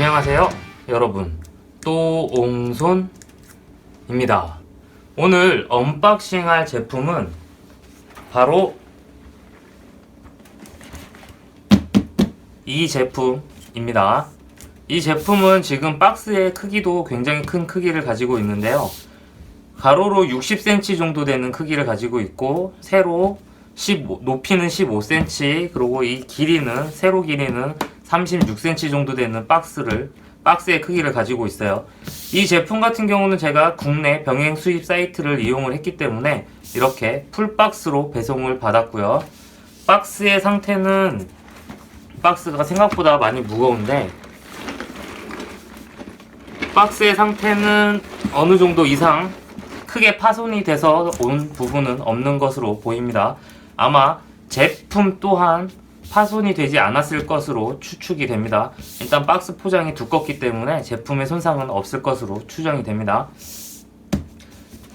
안녕하세요 여러분, 또옹손입니다. 오늘 언박싱 할 제품은 바로 이 제품입니다. 이 제품은 지금 박스의 크기도 굉장히 큰 크기를 가지고 있는데요, 가로로 60cm 정도 되는 크기를 가지고 있고, 세로 높이는 15cm, 그리고 이 길이는, 세로 길이는 36cm 정도 되는 박스의 크기를 가지고 있어요. 이 제품 같은 경우는 제가 국내 병행 수입 사이트를 이용을 했기 때문에 이렇게 풀박스로 배송을 받았고요. 박스의 상태는, 박스가 생각보다 많이 무거운데, 박스의 상태는 어느 정도 이상 크게 파손이 돼서 온 부분은 없는 것으로 보입니다. 아마 제품 또한 파손이 되지 않았을 것으로 추측이 됩니다. 일단 박스 포장이 두껍기 때문에 제품의 손상은 없을 것으로 추정이 됩니다.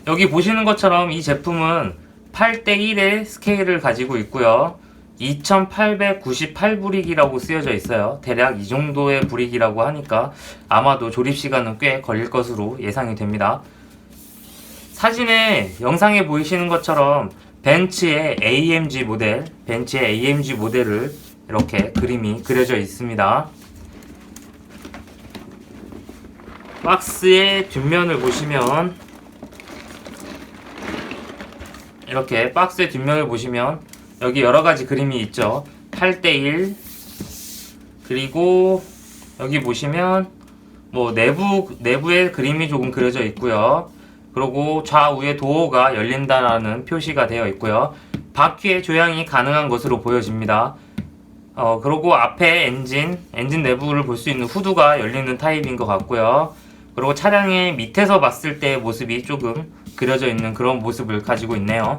여기 보시는 것처럼 이 제품은 8:1의 스케일을 가지고 있고요, 2898브릭이라고 쓰여져 있어요. 대략 이 정도의 브릭이라고 하니까 아마도 조립시간은 꽤 걸릴 것으로 예상이 됩니다. 사진에, 영상에 보이시는 것처럼 벤츠의 AMG 모델을 이렇게 그림이 그려져 있습니다. 박스의 뒷면을 보시면, 이렇게 박스의 뒷면을 보시면 여기 여러가지 그림이 있죠. 8:1, 그리고 여기 보시면 뭐 내부에 그림이 조금 그려져 있고요. 그리고 좌우에 도어가 열린다라는 표시가 되어 있고요. 바퀴의 조향이 가능한 것으로 보여집니다. 그리고 앞에 엔진 내부를 볼 수 있는 후드가 열리는 타입인 것 같고요. 그리고 차량의 밑에서 봤을 때의 모습이 조금 그려져 있는 그런 모습을 가지고 있네요.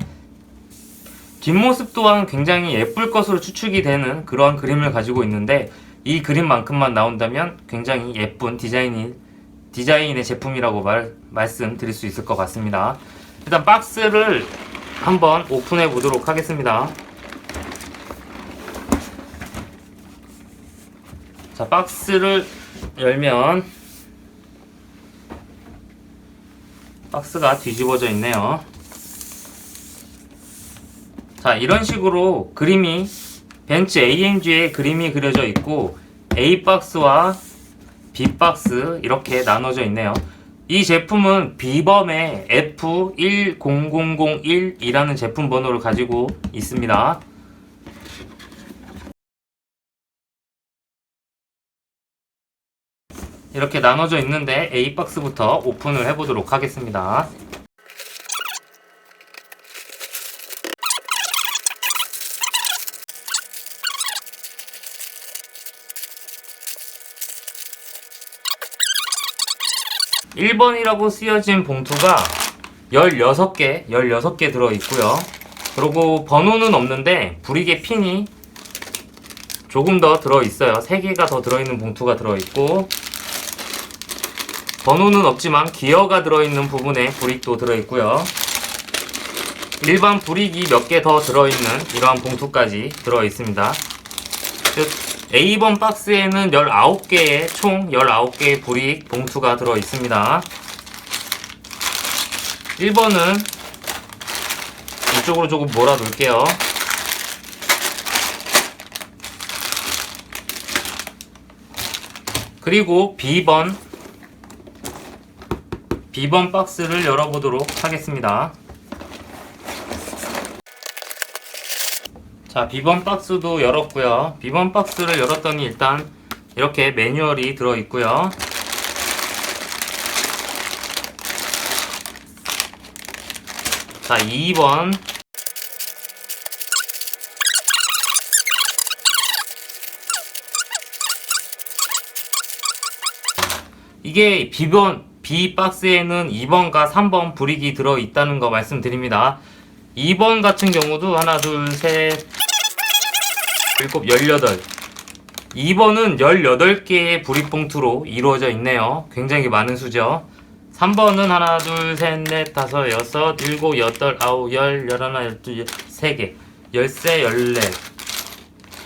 뒷모습 또한 굉장히 예쁠 것으로 추측이 되는 그러한 그림을 가지고 있는데, 이 그림만큼만 나온다면 굉장히 예쁜 디자인의 제품이라고 말씀드릴 수 있을 것 같습니다. 일단 박스를 한번 오픈해 보도록 하겠습니다. 자, 박스를 열면 박스가 뒤집어져 있네요. 자, 이런 식으로 그림이, 벤츠 AMG의 그림이 그려져 있고, A박스와 B박스 이렇게 나눠져 있네요. 이 제품은 비범의 F10001이라는 제품 번호를 가지고 있습니다. 이렇게 나눠져 있는데 A박스부터 오픈을 해보도록 하겠습니다. (1번이라고) 쓰여진 봉투가 16개 들어있고요. 그리고 번호는 없는데 브릭의 핀이 조금 더 들어있어요. 3개가 더 들어있는 봉투가 들어있고, 번호는 없지만 기어가 들어있는 부분에 브릭도 들어있고요. 일반 브릭이 몇 개 더 들어있는 이러한 봉투까지 들어있습니다. 즉 A번 박스에는 총 19개의 브릭 봉투가 들어있습니다. 1번은 이쪽으로 조금 몰아 놓을게요. 그리고 B번 박스를 열어보도록 하겠습니다. 자, B번 박스도 열었고요. B번 박스를 열었더니 일단 이렇게 매뉴얼이 들어있고요. 자, 2번. 이게 B 박스에는 2번과 3번 브릭이 들어있다는 거 말씀드립니다. 2번 같은 경우도 하나, 둘, 셋, 7, 18. 2번은 18개의 브릭 봉투로 이루어져 있네요. 굉장히 많은 수죠. 3번은 하나, 둘, 셋, 넷, 다섯, 여섯, 일곱, 여덟, 아홉, 열, 열하나, 열두, 3개, 열세, 열네,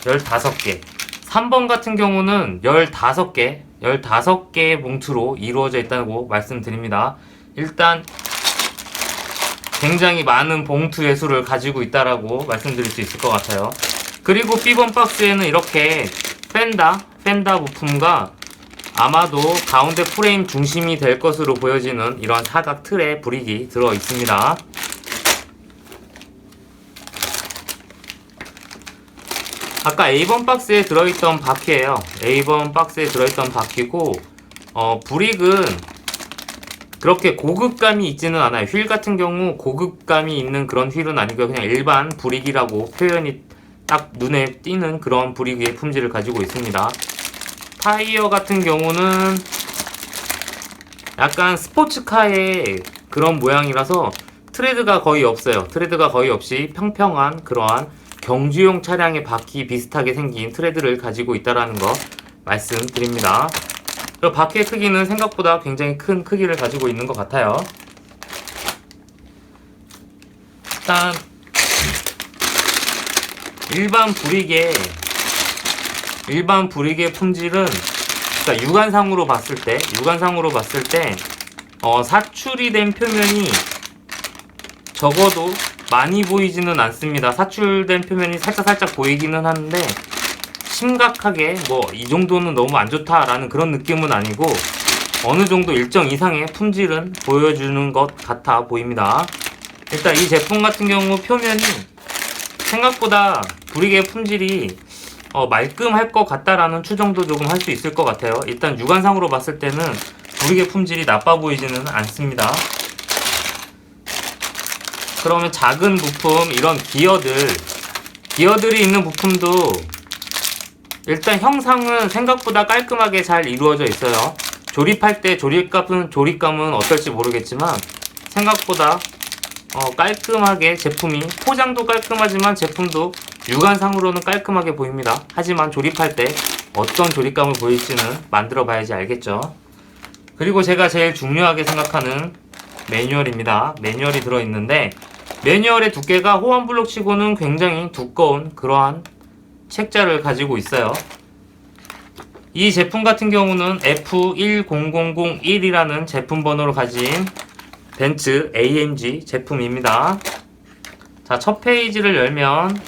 15개. 3번 같은 경우는 15개 15개의 봉투로 이루어져 있다고 말씀드립니다. 일단 굉장히 많은 봉투의 수를 가지고 있다라고 말씀드릴 수 있을 것 같아요. 그리고 B번 박스에는 이렇게 펜다 부품과 아마도 가운데 프레임 중심이 될 것으로 보여지는 이런 사각 틀의 브릭이 들어 있습니다. 아까 A번 박스에 들어있던 바퀴예요. A번 박스에 들어있던 바퀴고 브릭은 그렇게 고급감이 있지는 않아요. 휠 같은 경우 고급감이 있는 그런 휠은 아니고요. 그냥 일반 브릭이라고 표현이 딱 눈에 띄는 그런 브릭의 품질을 가지고 있습니다. 타이어 같은 경우는 약간 스포츠카의 그런 모양이라서 트레드가 거의 없어요. 트레드가 거의 없이 평평한 그러한 경주용 차량의 바퀴 비슷하게 생긴 트레드를 가지고 있다는 거 말씀드립니다. 그리고 바퀴의 크기는 생각보다 굉장히 큰 크기를 가지고 있는 것 같아요. 일단 일반 브릭의 품질은 그러니까 육안상으로 봤을 때 사출이 된 표면이 적어도 많이 보이지는 않습니다. 사출된 표면이 살짝 보이기는 하는데 심각하게 이 정도는 너무 안 좋다라는 그런 느낌은 아니고 어느 정도 일정 이상의 품질은 보여주는 것 같아 보입니다. 일단 이 제품 같은 경우 표면이 생각보다 브릭의 품질이 말끔할 것 같다라는 추정도 조금 할 수 있을 것 같아요. 일단 육안상으로 봤을 때는 브릭의 품질이 나빠 보이지는 않습니다. 그러면 작은 부품, 이런 기어들이 있는 부품도 일단 형상은 생각보다 깔끔하게 잘 이루어져 있어요. 조립할 때 조립감은 어떨지 모르겠지만 생각보다 깔끔하게 제품이 포장도 깔끔하지만 제품도 육안상으로는 깔끔하게 보입니다. 하지만 조립할 때 어떤 조립감을 보일지는 만들어 봐야지 알겠죠. 그리고 제가 제일 중요하게 생각하는 매뉴얼입니다. 매뉴얼이 들어있는데 매뉴얼의 두께가 호환블록 치고는 굉장히 두꺼운 그러한 책자를 가지고 있어요. 이 제품 같은 경우는 F10001이라는 제품 번호를 가진 벤츠 AMG 제품입니다. 자, 첫 페이지를 열면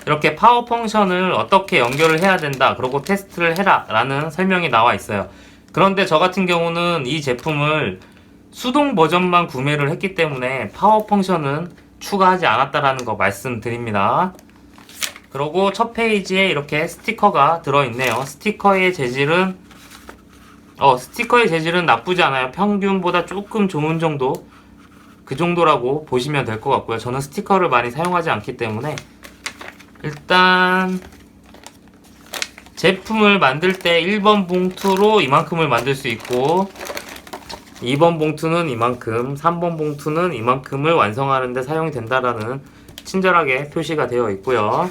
이렇게 파워 펑션을 어떻게 연결을 해야 된다, 그리고 테스트를 해라 라는 설명이 나와 있어요. 그런데 저 같은 경우는 이 제품을 수동 버전만 구매를 했기 때문에 파워 펑션은 추가하지 않았다라는 거 말씀드립니다. 그리고 첫 페이지에 이렇게 스티커가 들어있네요. 스티커의 재질은 나쁘지 않아요. 평균보다 조금 좋은 정도, 그 정도라고 보시면 될 것 같고요. 저는 스티커를 많이 사용하지 않기 때문에 일단 제품을 만들 때 1번 봉투로 이만큼을 만들 수 있고 2번 봉투는 이만큼, 3번 봉투는 이만큼을 완성하는 데 사용이 된다라는 친절하게 표시가 되어 있고요.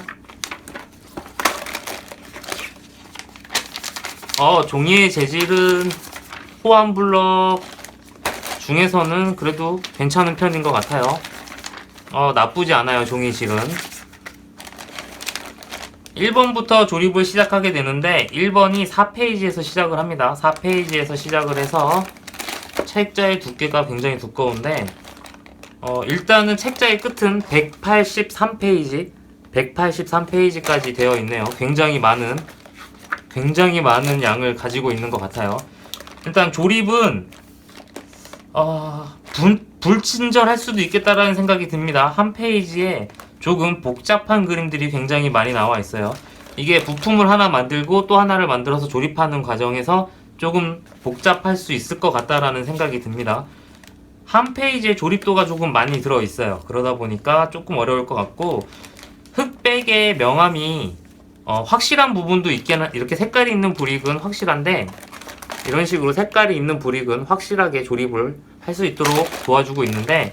종이의 재질은 호환블럭 중에서는 그래도 괜찮은 편인 것 같아요. 나쁘지 않아요, 종이실은. 1번부터 조립을 시작하게 되는데 1번이 4페이지에서 시작을 합니다. 4페이지에서 시작을 해서 책자의 두께가 굉장히 두꺼운데 일단은 책자의 끝은 183페이지까지 되어 있네요. 굉장히 많은 양을 가지고 있는 것 같아요. 일단 조립은 불친절할 수도 있겠다라는 생각이 듭니다. 한 페이지에 조금 복잡한 그림들이 굉장히 많이 나와 있어요. 이게 부품을 하나 만들고 또 하나를 만들어서 조립하는 과정에서 조금 복잡할 수 있을 것 같다라는 생각이 듭니다. 한 페이지에 조립도가 조금 많이 들어 있어요. 그러다 보니까 조금 어려울 것 같고 흑백의 명암이 확실한 부분도 있긴, 이렇게 색깔이 있는 브릭은 확실한데 이런 식으로 색깔이 있는 브릭은 확실하게 조립을 할 수 있도록 도와주고 있는데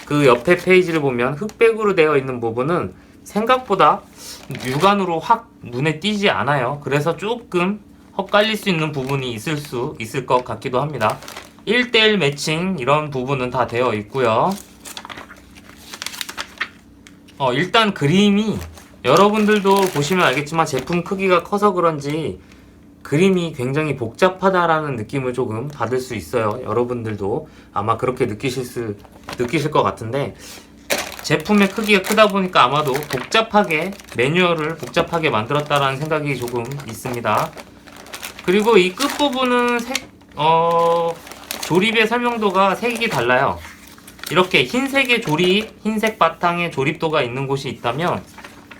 그 옆에 페이지를 보면 흑백으로 되어 있는 부분은 생각보다 육안으로 확 눈에 띄지 않아요. 그래서 조금 헛갈릴 수 있는 부분이 있을 것 같기도 합니다. 1:1 매칭 이런 부분은 다 되어 있고요. 일단 그림이 여러분들도 보시면 알겠지만 제품 크기가 커서 그런지 그림이 굉장히 복잡하다라는 느낌을 조금 받을 수 있어요. 여러분들도 아마 그렇게 느끼실 것 같은데, 제품의 크기가 크다 보니까 아마도 매뉴얼을 복잡하게 만들었다라는 생각이 조금 있습니다. 그리고 이 끝부분은 조립의 설명도가 색이 달라요. 이렇게 흰색 바탕에 조립도가 있는 곳이 있다면,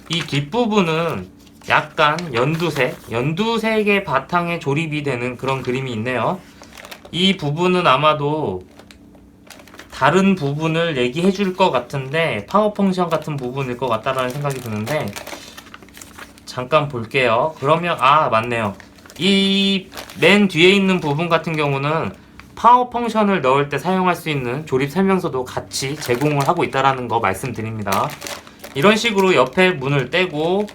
이 뒷부분은 약간 연두색의 바탕에 조립이 되는 그런 그림이 있네요. 이 부분은 아마도 다른 부분을 얘기해 줄 것 같은데, 파워 펑션 같은 부분일 것 같다라는 생각이 드는데, 잠깐 볼게요. 그러면 맞네요. 이 맨 뒤에 있는 부분 같은 경우는 파워 펑션을 넣을 때 사용할 수 있는 조립 설명서도 같이 제공을 하고 있다라는 거 말씀드립니다. 이런 식으로 옆에 문을 떼고,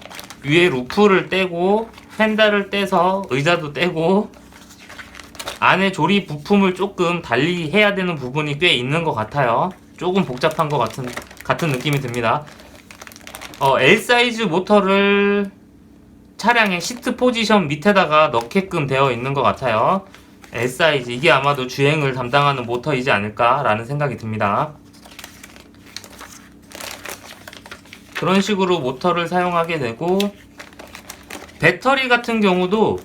위에 루프를 떼고, 펜다를 떼서 의자도 떼고, 안에 조립 부품을 조금 달리 해야 되는 부분이 꽤 있는 것 같아요. 조금 복잡한 것 같은 느낌이 듭니다. L 사이즈 모터를 차량의 시트 포지션 밑에다가 넣게끔 되어 있는 것 같아요. L 사이즈, 이게 아마도 주행을 담당하는 모터이지 않을까라는 생각이 듭니다. 그런 식으로 모터를 사용하게 되고, 배터리 같은 경우도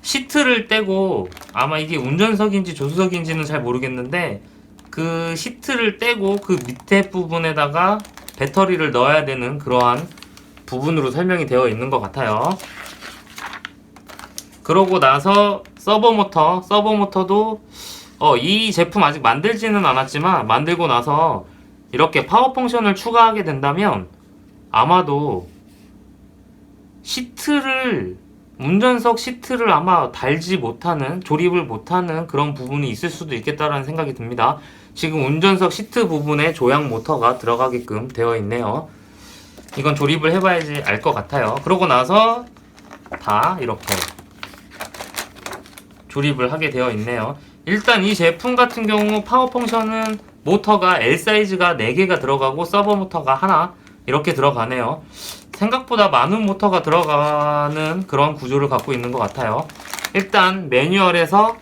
시트를 떼고, 아마 이게 운전석인지 조수석인지는 잘 모르겠는데, 그 시트를 떼고 그 밑에 부분에다가 배터리를 넣어야 되는 그러한 부분으로 설명이 되어 있는 것 같아요. 그러고 나서 서버모터도 이 제품 아직 만들지는 않았지만, 만들고 나서 이렇게 파워 펑션을 추가하게 된다면 아마도 운전석 시트를 아마 조립을 못하는 그런 부분이 있을 수도 있겠다라는 생각이 듭니다. 지금 운전석 시트 부분에 조향 모터가 들어가게끔 되어 있네요. 이건 조립을 해봐야지 알 것 같아요. 그러고 나서 다 이렇게 조립을 하게 되어 있네요. 일단 이 제품 같은 경우 파워 펑션은 모터가 L 사이즈가 4개가 들어가고 서버 모터가 하나 이렇게 들어가네요. 생각보다 많은 모터가 들어가는 그런 구조를 갖고 있는 것 같아요. 일단 매뉴얼에서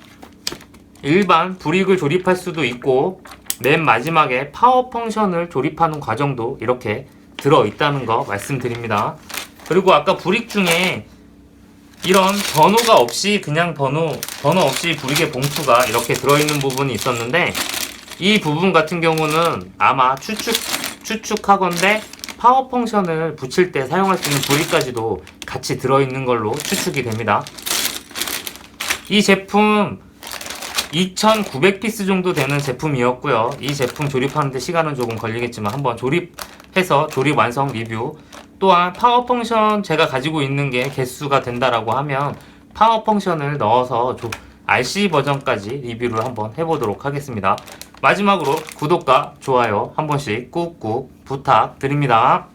일반 브릭을 조립할 수도 있고, 맨 마지막에 파워 펑션을 조립하는 과정도 이렇게 들어있다는 거 말씀드립니다. 그리고 아까 브릭 중에 이런 번호가 없이 그냥 번호 없이 브릭의 봉투가 이렇게 들어있는 부분이 있었는데, 이 부분 같은 경우는 아마 추측하건대 파워 펑션을 붙일 때 사용할 수 있는 브릭까지도 같이 들어있는 걸로 추측이 됩니다. 이 제품 2,900피스 정도 되는 제품이었고요. 이 제품 조립하는데 시간은 조금 걸리겠지만 한번 조립해서 조립 완성 리뷰, 또한 파워 펑션 제가 가지고 있는 게 개수가 된다라고 하면 파워 펑션을 넣어서 RC 버전까지 리뷰를 한번 해보도록 하겠습니다. 마지막으로 구독과 좋아요 한 번씩 꾹꾹 부탁드립니다.